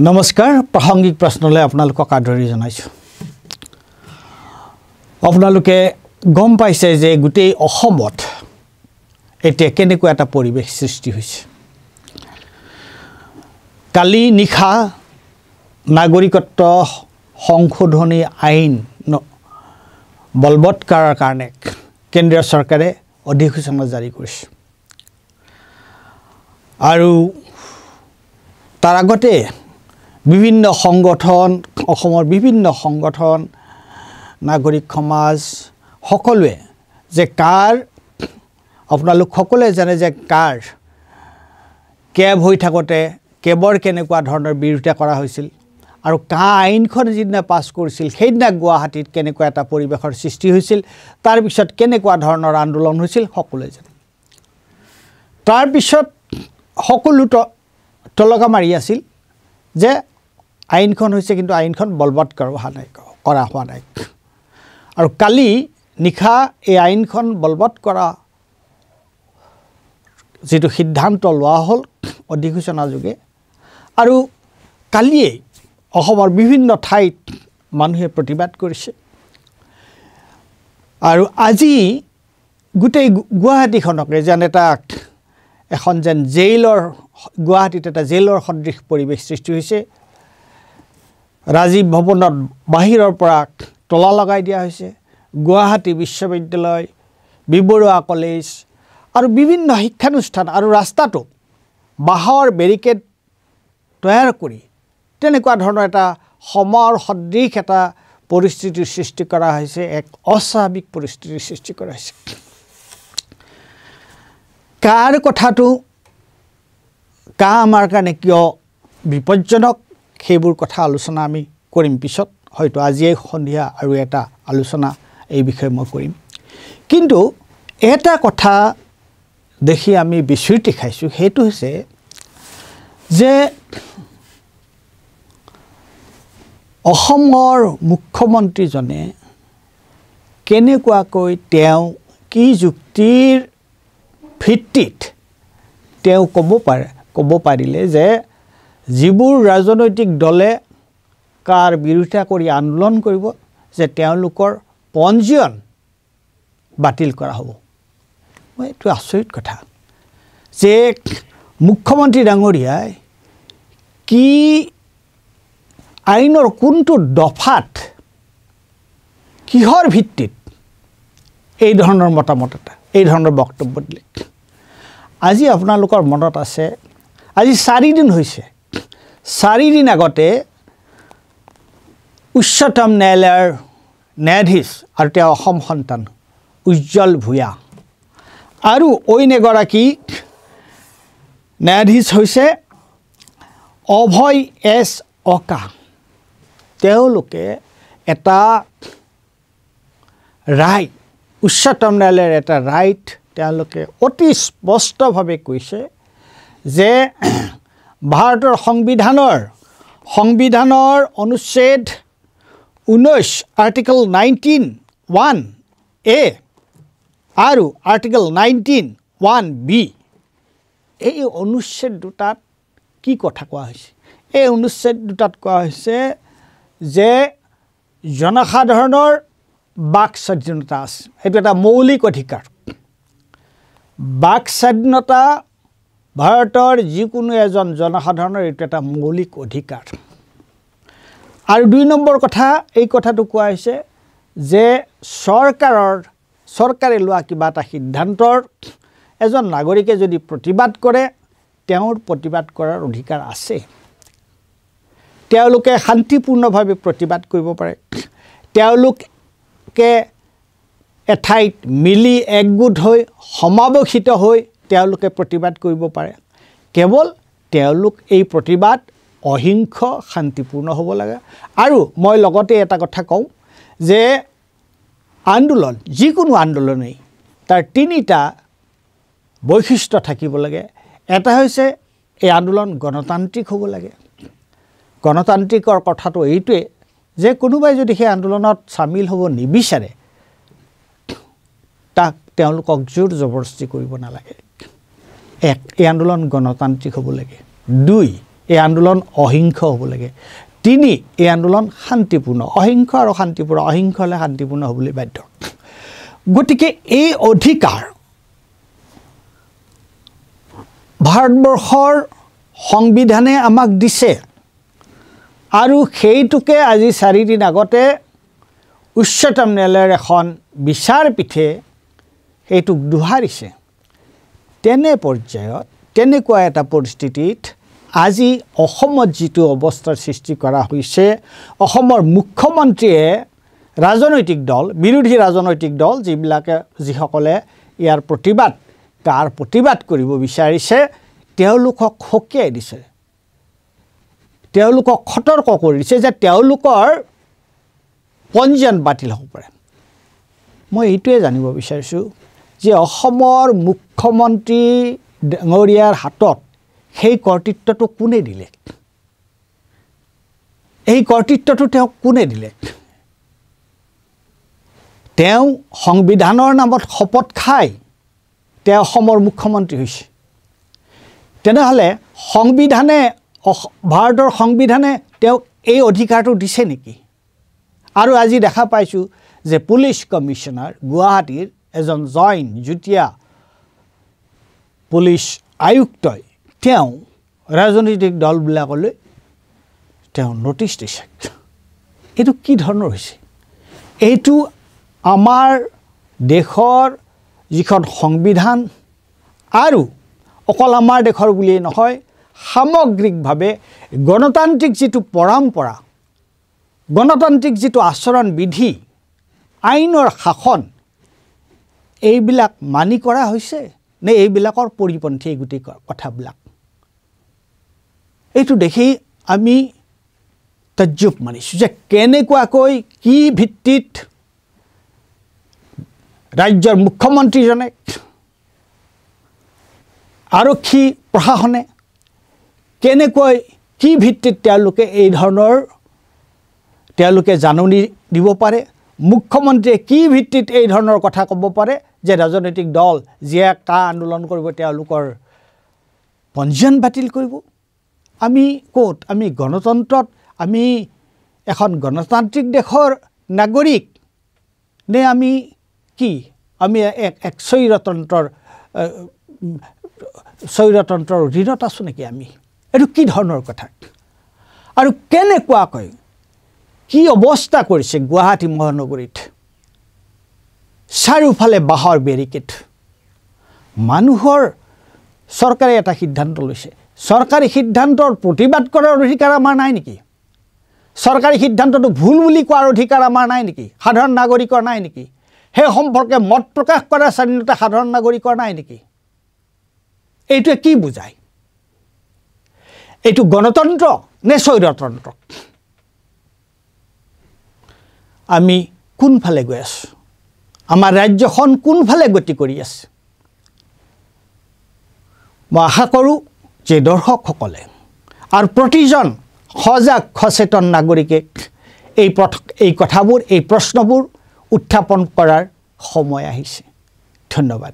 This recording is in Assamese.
নমস্কাৰ প্ৰাসংগিক প্ৰশ্নলৈ আপোনালোকক আদৰি জনাইছোঁ আপোনালোকে গম পাইছে যে গোটেই অসমত এতিয়া কেনেকুৱা এটা পৰিৱেশ সৃষ্টি হৈছে কালি নিশা নাগৰিকত্ব সংশোধনী আইন বলবৎ কৰাৰ কাৰণে কেন্দ্ৰীয় চৰকাৰে অধিসূচনা জাৰি কৰিছে আৰু তাৰ আগতে বিভিন্ন সংগঠন অসমৰ বিভিন্ন সংগঠন নাগৰিক সমাজ সকলোৱে যে কাৰ আপোনালোক সকলোৱে জানে যে কাৰ কেব হৈ থাকোতে কেবৰ কেনেকুৱা ধৰণৰ বিৰোধিতা কৰা হৈছিল আৰু কা আইনখন যিদিনা পাছ কৰিছিল সেইদিনা গুৱাহাটীত কেনেকুৱা এটা পৰিৱেশৰ সৃষ্টি হৈছিল তাৰ পিছত কেনেকুৱা ধৰণৰ আন্দোলন হৈছিল সকলোৱে জানে তাৰ পিছত সকলো তলকা মাৰি আছিল যে আইনখন হৈছে কিন্তু আইনখন বলবৎ কৰা হোৱা নাই আৰু কালি নিশা এই আইনখন বলবৎ কৰা যেটো সিদ্ধান্ত লোৱা হ'ল অধিসূচনা যোগে আৰু কালিয়ে অসমৰ বিভিন্ন ঠাইত মানুহে প্ৰতিবাদ কৰিছে আৰু আজি গোটেই গুৱাহাটীখনকে যেন এটা এখন যেন জেইলৰ গুৱাহাটীত এটা জেইলৰ সদৃশ পৰিৱেশ সৃষ্টি হৈছে ৰাজীৱ ভৱনত বাহিৰৰ পৰা তলা লগাই দিয়া হৈছে গুৱাহাটী বিশ্ববিদ্যালয় বিবৰুৱা কলেজ আৰু বিভিন্ন শিক্ষানুষ্ঠান আৰু ৰাস্তাটো বাহৰ বেৰিকেড তৈয়াৰ কৰি তেনেকুৱা ধৰণৰ এটা সমৰ সদৃশ এটা পৰিস্থিতিৰ সৃষ্টি কৰা হৈছে এক অস্বাভাৱিক পৰিস্থিতিৰ সৃষ্টি কৰা হৈছে কাৰ কথাটো কা আমাৰ কাৰণে কিয় বিপজ্জনক সেইবোৰ কথা আলোচনা আমি কৰিম পিছত হয়তো আজিয়ে সন্ধিয়া আৰু এটা আলোচনা এই বিষয়ে মই কৰিম কিন্তু এটা কথা দেখি আমি বিস্মৃতি খাইছোঁ সেইটো হৈছে যে অসমৰ মুখ্যমন্ত্ৰীজনে কেনেকুৱাকৈ তেওঁ কি যুক্তিৰ ভিত্তিত তেওঁ ক'ব পাৰিলে যে যিবোৰ ৰাজনৈতিক দলে কাৰ বিৰোধিতা কৰি আন্দোলন কৰিব যে তেওঁলোকৰ পঞ্জীয়ন বাতিল কৰা হ'ব এইটো আচৰিত কথা যে মুখ্যমন্ত্ৰী ডাঙৰীয়াই কি আইনৰ কোনটো দফাত কিহৰ ভিত্তিত এই ধৰণৰ মতামত এটা এই ধৰণৰ বক্তব্য দিলে আজি আপোনালোকৰ মনত আছে আজি 4 দিন হৈছে 4 দিন আগতে উচ্চতম ন্যায়ালয়ৰ ন্যায়াধীশ আৰু তেওঁ অসম সন্তান উজ্জ্বল ভূঞা আৰু অইন এগৰাকী ন্যায়াধীশ হৈছে অভয় এছ অকা তেওঁলোকে এটা ৰায় উচ্চতম ন্যায়ালয়ৰ এটা ৰায়ত তেওঁলোকে অতি স্পষ্টভাৱে কৈছে যে ভাৰতৰ সংবিধানৰ অনুচ্ছেদ 19 আৰ্টিকল 19(1)(a) আৰু আৰ্টিকল 19(1)(b) এই অনুচ্ছেদ দুটাত কি কথা কোৱা হৈছে এই অনুচ্ছেদ দুটাত কোৱা হৈছে যে জনসাধাৰণৰ বাক স্বাধীনতা আছে এইটো এটা মৌলিক অধিকাৰ বাক স্বাধীনতা ভাৰতৰ যিকোনো এজন জনসাধাৰণৰ এইটো এটা মৌলিক অধিকাৰ আৰু 2 নম্বৰ কথা এই কথাটো কোৱা হৈছে যে চৰকাৰে লোৱা কিবা এটা সিদ্ধান্তৰ এজন নাগৰিকে যদি প্ৰতিবাদ কৰে তেওঁৰ প্ৰতিবাদ কৰাৰ অধিকাৰ আছে তেওঁলোকে শান্তিপূৰ্ণভাৱে প্ৰতিবাদ কৰিব পাৰে তেওঁলোকে এঠাইত মিলি একগোট হৈ সমাৱেশিত হৈ তেওঁলোকে প্ৰতিবাদ কৰিব পাৰে কেৱল তেওঁলোক এই প্ৰতিবাদ অহিংস শান্তিপূৰ্ণ হ'ব লাগে আৰু মই লগতে এটা কথা কওঁ যে আন্দোলন যিকোনো আন্দোলনেই তাৰ 3টা বৈশিষ্ট্য থাকিব লাগে এটা হৈছে এই আন্দোলন গণতান্ত্ৰিক হ'ব লাগে গণতান্ত্ৰিকৰ কথাটো এইটোৱে যে কোনোবাই যদি সেই আন্দোলনত সামিল হ'ব নিবিচাৰে তাক তেওঁলোকক জোৰ জবৰদস্তি কৰিব নালাগে এই আন্দোলন গণতান্ত্ৰিক হ'ব লাগে 2 এই আন্দোলন অহিংস হ'ব লাগে 3 এই আন্দোলন শান্তিপূৰ্ণ অহিংস আৰু শান্তিপূৰ্ণ অহিংস হ'লে শান্তিপূৰ্ণ হ'বলৈ বাধ্য গতিকে এই অধিকাৰ ভাৰতবৰ্ষৰ সংবিধানে আমাক দিছে আৰু সেইটোকে আজি 4 দিন আগতে উচ্চতম ন্যায়ালয়ৰ এখন বিচাৰপীঠে এইটোক দোহাৰিছে তেনে পৰ্যায়ত তেনেকুৱা এটা পৰিস্থিতিত আজি অসমত যিটো অৱস্থাৰ সৃষ্টি কৰা হৈছে অসমৰ মুখ্যমন্ত্ৰীয়ে ৰাজনৈতিক দল বিৰোধী ৰাজনৈতিক দল যিসকলে ইয়াৰ প্ৰতিবাদ কৰিব বিচাৰিছে তেওঁলোকক হকিয়াই দিছে তেওঁলোকক সতৰ্ক কৰিছে যে তেওঁলোকৰ পঞ্জীয়ন বাতিল হ'ব পাৰে মই এইটোৱে জানিব বিচাৰিছোঁ যে অসমৰ মুখ্যমন্ত্ৰী ডাঙৰীয়াৰ হাতত সেই কৰ্তৃত্বটো কোনে দিলে এই কৰ্তৃত্বটো তেওঁক কোনে দিলে তেওঁ সংবিধানৰ নামত শপত খাই তেওঁ অসমৰ মুখ্যমন্ত্ৰী হৈছে তেনেহ'লে সংবিধানে ভাৰতৰ সংবিধানে তেওঁক এই অধিকাৰটো দিছে নেকি আৰু আজি দেখা পাইছোঁ যে পুলিচ কমিশনাৰ গুৱাহাটীৰ এজন যুটীয়া পুলিচ আয়ুক্তই তেওঁ ৰাজনৈতিক দলবিলাকলৈ তেওঁ নোটিছ দিছে এইটো কি ধৰণৰ হৈছে এইটো আমাৰ দেশৰ যিখন সংবিধান আৰু অকল আমাৰ দেশৰ বুলিয়েই নহয় সামগ্ৰিকভাৱে গণতান্ত্ৰিক যিটো পৰম্পৰা গণতান্ত্ৰিক যিটো আচৰণ বিধি আইনৰ শাসন এইবিলাক মানি কৰা হৈছে নে এইবিলাকৰ পৰিপন্থী এই গোটেই কথাবিলাক এইটো দেখি আমি তাজ্জুব মানিছোঁ যে কেনেকুৱাকৈ কি ভিত্তিত ৰাজ্যৰ মুখ্যমন্ত্ৰীজনে আৰক্ষী প্ৰশাসনে কেনেকৈ কি ভিত্তিত তেওঁলোকে জাননী দিব পাৰে মুখ্যমন্ত্ৰীয়ে কি ভিত্তিত এই ধৰণৰ কথা ক'ব পাৰে যে ৰাজনৈতিক দল যিয়ে কা আন্দোলন কৰিব তেওঁলোকৰ পঞ্জীয়ন বাতিল কৰিব আমি ক'ত আমি গণতন্ত্ৰত আমি এখন গণতান্ত্ৰিক দেশৰ নাগৰিক নে আমি কি আমি এক স্বৈৰতন্ত্ৰৰ অধীনত আছোঁ নেকি আমি এইটো কি ধৰণৰ কথা আৰু কেনেকুৱাকৈ কি অৱস্থা কৰিছে গুৱাহাটী মহানগৰীত চাৰিওফালে বাঁহৰ বেৰিকেড মানুহৰ চৰকাৰে এটা সিদ্ধান্ত লৈছে চৰকাৰী সিদ্ধান্তৰ প্ৰতিবাদ কৰাৰ অধিকাৰ আমাৰ নাই নেকি চৰকাৰী সিদ্ধান্তটো ভুল বুলি কোৱাৰ অধিকাৰ আমাৰ নাই নেকি সাধাৰণ নাগৰিকৰ নাই নেকি সেই সম্পৰ্কে মত প্ৰকাশ কৰাৰ স্বাধীনতা সাধাৰণ নাগৰিকৰ নাই নেকি এইটোৱে কি বুজায় এইটো গণতন্ত্ৰ নে স্বৈৰতন্ত্ৰ আমি কোনফালে গৈ আছোঁ আমাৰ ৰাজ্যখন কোনফালে গতি কৰি আছে মই আশা কৰোঁ যে দৰ্শকসকলে আৰু প্ৰতিজন সজাগ সচেতন নাগৰিকে এই কথাবোৰ এই প্ৰশ্নবোৰ উত্থাপন কৰাৰ সময় আহিছে ধন্যবাদ